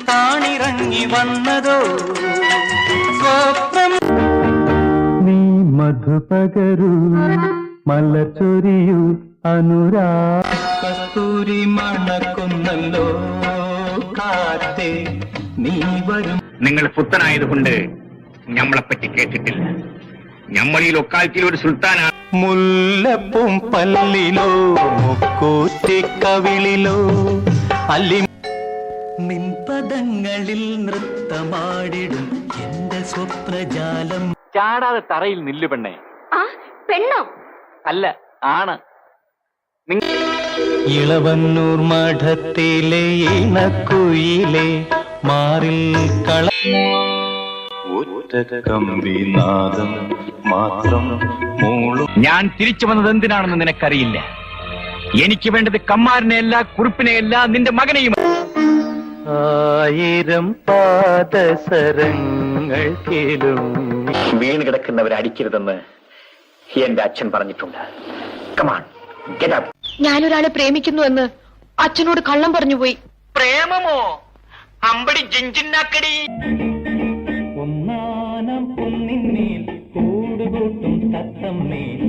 താണിറങ്ങി വന്നതോ സ്വപ്നം. നീ മധുപകരൂ മലച്ചൊരിയൂ അനുരാഗ കസ്തൂരി മണക്കുന്നല്ലോ കാറ്റേ നീ വരും. നിങ്ങൾ പുത്തനായതുകൊണ്ട് ഞമ്മളെപ്പറ്റി കേട്ടിട്ടില്ല. ഞമ്മളിൽ ഒക്കാലത്തിൽ ഒരു സുൽത്താനാണ്. മുല്ലപ്പും പല്ലിലോ മുക്കൂറ്റിക്കവിളിലോ അല്ലി നിൻപദങ്ങളിൽ നൃത്തമാടിടും എന്റെ സ്വപ്നജാലം. ചാടാതെ തറയിൽ നില്ലു പെണ്ണേ. ആ പെണ്ണോ? അല്ല, ആണ്. ഇളവന്നൂർ മഠത്തിലെ ഇണക്കുയിലെ മാറിൽ കള കമ്പിനാദം മാത്രം മൂളും. ഞാൻ തിരിച്ചു വന്നത് എന്തിനാണെന്ന് നിനക്കറിയില്ല. എനിക്ക് വേണ്ടത് കമ്മാരനെയല്ല, കുറിപ്പിനെയല്ല, നിന്റെ മകനെയും. ആയിരം പാദസരങ്ങൾ കേളും. വീണ് കിടക്കുന്നവരെ അടിക്കരുതെന്ന് എന്റെ അച്ഛൻ പറഞ്ഞിട്ടുണ്ട്. Come on, get up. ഞാനൊരാളെ പ്രേമിക്കുന്നു എന്ന് അച്ഛനോട് കള്ളം പറഞ്ഞുപോയി. പ്രേമമോ? അമ്പടി ജിഞ്ചിന്നാക്കടി. ഒന്നാനം പൊന്നിന്മേൽ കൂടുകൂട്ടും തത്തമ്മേ.